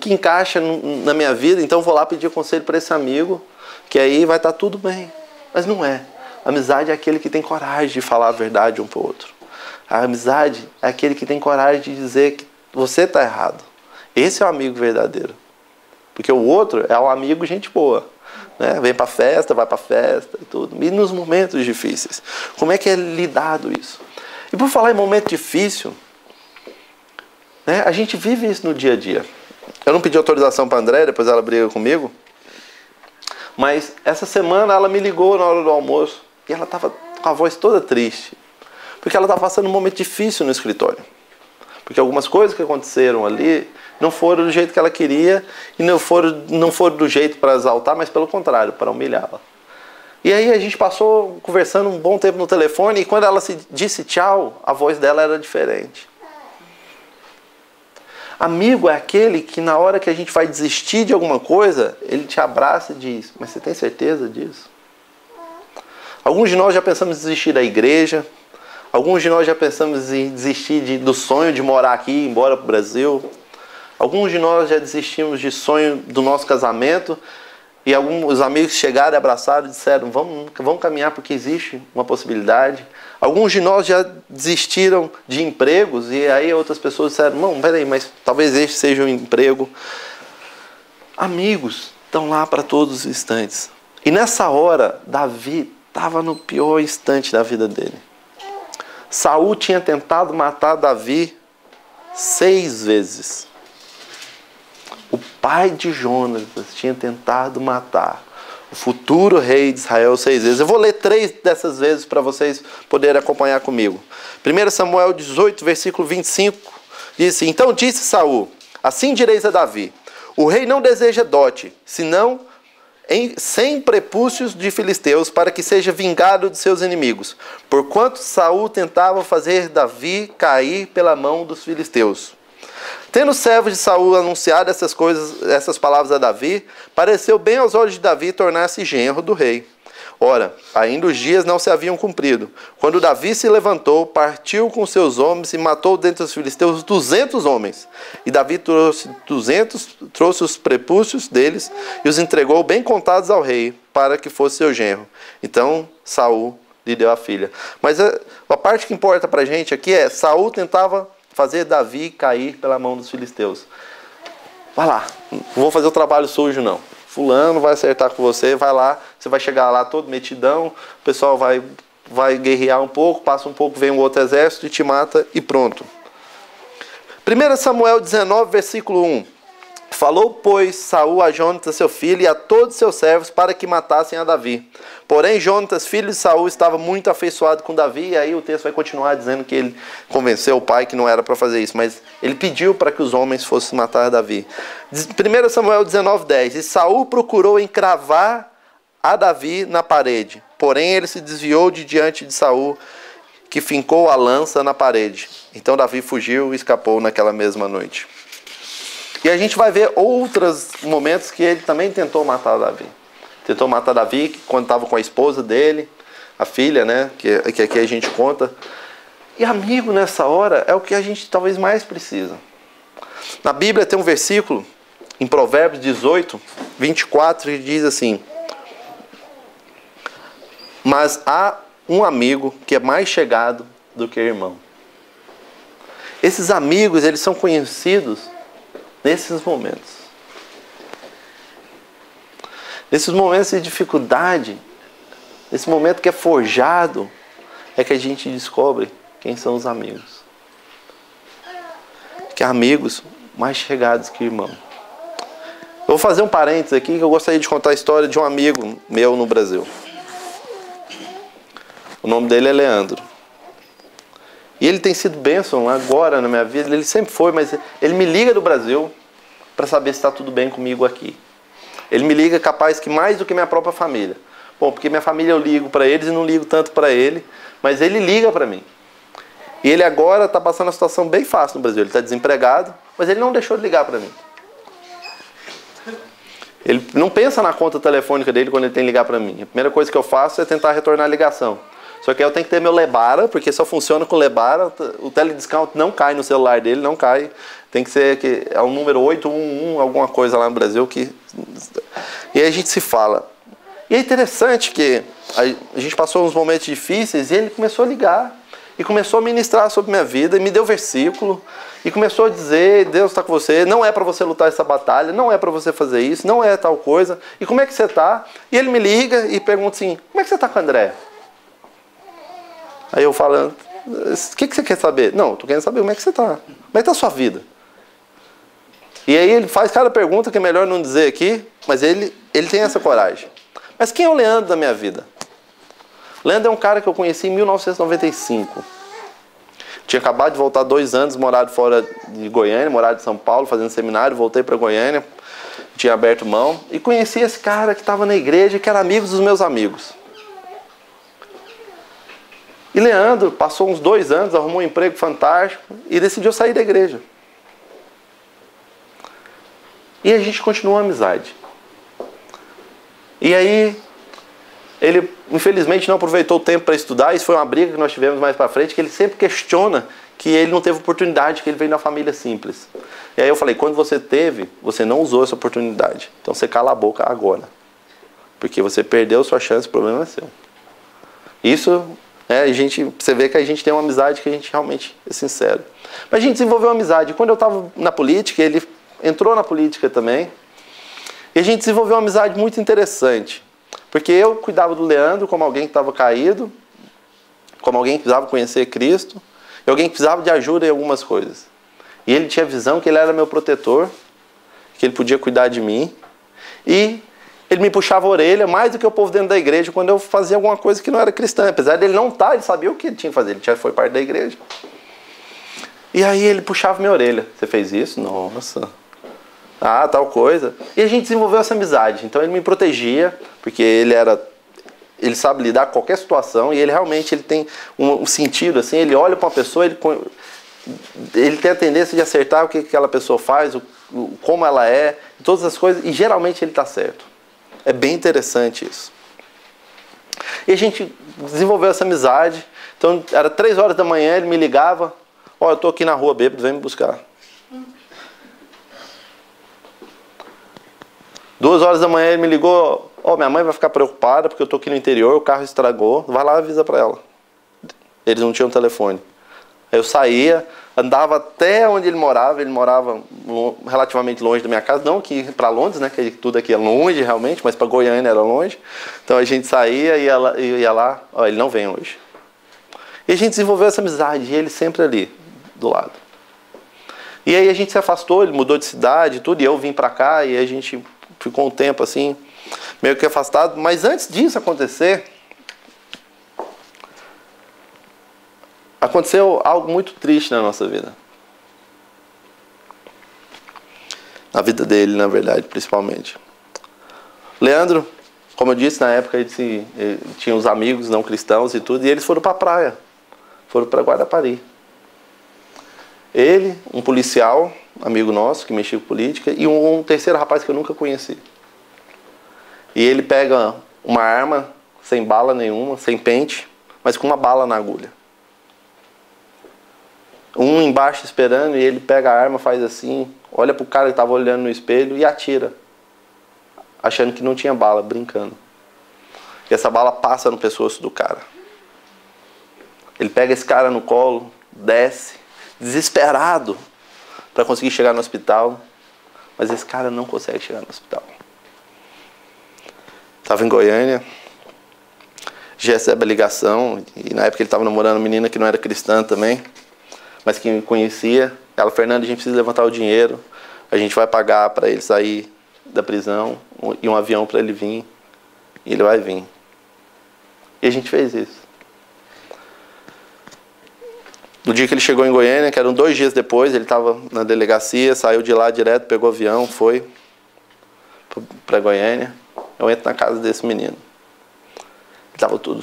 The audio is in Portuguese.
que encaixa na minha vida, então vou lá pedir conselho para esse amigo, que aí vai estar tudo bem. Mas não é. A amizade é aquele que tem coragem de falar a verdade um para o outro. A amizade é aquele que tem coragem de dizer que você está errado. Esse é o amigo verdadeiro. Porque o outro é um amigo gente boa. Né? Vem para a festa, vai para a festa e tudo. E nos momentos difíceis. Como é que é lidado isso? E por falar em momento difícil, né, a gente vive isso no dia a dia. Eu não pedi autorização para a André, depois ela briga comigo. Mas essa semana ela me ligou na hora do almoço e ela estava com a voz toda triste. Porque ela estava passando um momento difícil no escritório. Porque algumas coisas que aconteceram ali não foram do jeito que ela queria e não foram do jeito para exaltar, mas pelo contrário, para humilhá-la. E aí a gente passou conversando um bom tempo no telefone e quando ela se disse tchau, a voz dela era diferente. Amigo é aquele que na hora que a gente vai desistir de alguma coisa, ele te abraça e diz, mas você tem certeza disso? Alguns de nós já pensamos em desistir da igreja, alguns de nós já pensamos em desistir do sonho de morar aqui, ir embora para o Brasil. Alguns de nós já desistimos de sonho do nosso casamento e alguns amigos chegaram e abraçaram e disseram, vamos caminhar porque existe uma possibilidade. Alguns de nós já desistiram de empregos e aí outras pessoas disseram, não, peraí, mas talvez este seja um emprego. Amigos estão lá para todos os instantes. E nessa hora, Davi estava no pior instante da vida dele. Saul tinha tentado matar Davi 6 vezes. O pai de Jonatas tinha tentado matar o futuro rei de Israel 6 vezes. Eu vou ler 3 dessas vezes para vocês poderem acompanhar comigo. 1 Samuel 18, versículo 25, diz assim, então disse Saul, assim direis a Davi, o rei não deseja dote, senão sem prepúcios de filisteus, para que seja vingado de seus inimigos. Porquanto Saul tentava fazer Davi cair pela mão dos filisteus. Tendo os servos de Saul anunciado essas palavras a Davi, pareceu bem aos olhos de Davi tornar-se genro do rei. Ora, ainda os dias não se haviam cumprido. Quando Davi se levantou, partiu com seus homens e matou dentre os filisteus 200 homens. E Davi trouxe os prepúcios deles e os entregou bem contados ao rei, para que fosse seu genro. Então Saul lhe deu a filha. Mas a parte que importa para a gente aqui é, Saul tentava fazer Davi cair pela mão dos filisteus. Vai lá, não vou fazer o trabalho sujo não. Fulano vai acertar com você, vai lá, você vai chegar lá todo metidão, o pessoal vai guerrear um pouco, passa um pouco, vem um outro exército e te mata e pronto. 1 Samuel 19, versículo 1. Falou, pois, Saul a Jonatas, seu filho, e a todos seus servos, para que matassem a Davi. Porém, Jonatas, filho de Saul, estava muito afeiçoado com Davi, e aí o texto vai continuar dizendo que ele convenceu o pai que não era para fazer isso, mas ele pediu para que os homens fossem matar Davi. 1 Samuel 19, 10. E Saul procurou encravar a Davi na parede, porém ele se desviou de diante de Saul, que fincou a lança na parede. Então Davi fugiu e escapou naquela mesma noite. E a gente vai ver outros momentos que ele também tentou matar Davi. Tentou matar Davi quando estava com a esposa dele, a filha, né? Que aqui a gente conta. E amigo nessa hora é o que a gente talvez mais precisa. Na Bíblia tem um versículo, em Provérbios 18, 24, que diz assim: mas há um amigo que é mais chegado do que irmão. Esses amigos, eles são conhecidos nesses momentos. Nesses momentos de dificuldade, nesse momento que é forjado, é que a gente descobre quem são os amigos. Que amigos mais chegados que irmão. Eu vou fazer um parênteses aqui, que eu gostaria de contar a história de um amigo meu no Brasil. O nome dele é Leandro. E ele tem sido bênção agora na minha vida, ele sempre foi, mas ele me liga do Brasil para saber se está tudo bem comigo aqui. Ele me liga capaz que mais do que minha própria família. Bom, porque minha família eu ligo para eles e não ligo tanto para ele, mas ele liga para mim. E ele agora está passando uma situação bem fácil no Brasil. Ele está desempregado, mas ele não deixou de ligar para mim. Ele não pensa na conta telefônica dele quando ele tem que ligar para mim. A primeira coisa que eu faço é tentar retornar a ligação. Só que aí eu tenho que ter meu Lebara, porque só funciona com Lebara. O telediscount não cai no celular dele, não cai. Tem que ser, que é o número 811, alguma coisa lá no Brasil. E aí a gente se fala. E é interessante que a gente passou uns momentos difíceis e ele começou a ligar. E começou a ministrar sobre minha vida, e me deu versículo, e começou a dizer, Deus está com você, não é para você lutar essa batalha, não é para você fazer isso, não é tal coisa, e como é que você está? E ele me liga e pergunta assim, como é que você está com o André? Aí eu falando, o que você quer saber? Não, estou querendo saber como é que você está, como é que está a sua vida? E aí ele faz cada pergunta que é melhor não dizer aqui, mas ele tem essa coragem. Mas quem é o Leandro da minha vida? Leandro é um cara que eu conheci em 1995. Tinha acabado de voltar 2 anos, morado fora de Goiânia, morado em São Paulo, fazendo seminário, voltei para Goiânia, tinha aberto mão, e conheci esse cara que estava na igreja, que era amigo dos meus amigos. E Leandro passou uns 2 anos, arrumou um emprego fantástico, e decidiu sair da igreja. E a gente continuou a amizade. E aí, ele infelizmente não aproveitou o tempo para estudar. Isso foi uma briga que nós tivemos mais para frente, que ele sempre questiona que ele não teve oportunidade, que ele veio da família simples. E aí eu falei, quando você teve, você não usou essa oportunidade. Então você cala a boca agora. Porque você perdeu sua chance, o problema é seu. Isso, você vê que a gente tem uma amizade que a gente realmente é sincero. Mas a gente desenvolveu uma amizade. Quando eu estava na política, ele entrou na política também. E a gente desenvolveu uma amizade muito interessante. Porque eu cuidava do Leandro como alguém que estava caído, como alguém que precisava conhecer Cristo, e alguém que precisava de ajuda em algumas coisas. E ele tinha a visão que ele era meu protetor, que ele podia cuidar de mim, e ele me puxava a orelha mais do que o povo dentro da igreja quando eu fazia alguma coisa que não era cristã. Apesar dele não estar, ele sabia o que ele tinha que fazer, ele já foi parte da igreja. E aí ele puxava minha orelha. Você fez isso? Nossa... tal coisa. E a gente desenvolveu essa amizade. Então ele me protegia, porque ele sabe lidar com qualquer situação, e ele realmente tem um sentido, assim, ele olha para uma pessoa, ele tem a tendência de acertar o que aquela pessoa faz, como ela é, todas as coisas, e geralmente ele está certo. É bem interessante isso. E a gente desenvolveu essa amizade. Então era 3 horas da manhã, ele me ligava, eu estou aqui na rua bêbado, vem me buscar. 2 horas da manhã ele me ligou, minha mãe vai ficar preocupada porque eu estou aqui no interior, o carro estragou, vai lá e avisa para ela. Eles não tinham telefone. Aí eu saía, andava até onde ele morava relativamente longe da minha casa, não aqui para Londres, né, que tudo aqui é longe realmente, mas para Goiânia era longe. Então a gente saía e ia lá, ele não vem hoje. E a gente desenvolveu essa amizade, e ele sempre ali, do lado. E aí a gente se afastou, ele mudou de cidade e tudo, e eu vim para cá, e a gente ficou um tempo assim, meio que afastado. Mas antes disso acontecer, aconteceu algo muito triste na nossa vida. Na vida dele, na verdade, principalmente. Leandro, como eu disse, na época ele tinha uns amigos não cristãos e tudo, e eles foram para a praia. Foram para Guarapari. Ele, um policial, amigo nosso, que mexia com política, e um terceiro rapaz que eu nunca conheci. E ele pega uma arma, sem bala nenhuma, sem pente, mas com uma bala na agulha. Um embaixo esperando, e ele pega a arma, faz assim, olha pro cara que estava olhando no espelho e atira, achando que não tinha bala, brincando. E essa bala passa no pescoço do cara. Ele pega esse cara no colo, desce, desesperado para conseguir chegar no hospital, mas esse cara não consegue chegar no hospital. Estava em Goiânia, já recebe a ligação, e na época ele estava namorando uma menina que não era cristã também, mas que me conhecia. Ela, Fernanda, a gente precisa levantar o dinheiro, a gente vai pagar para ele sair da prisão e um avião para ele vir, e ele vai vir. E a gente fez isso. No dia que ele chegou em Goiânia, que eram 2 dias depois, ele estava na delegacia, saiu de lá direto, pegou o avião, foi para Goiânia. Eu entro na casa desse menino. Ele estava todo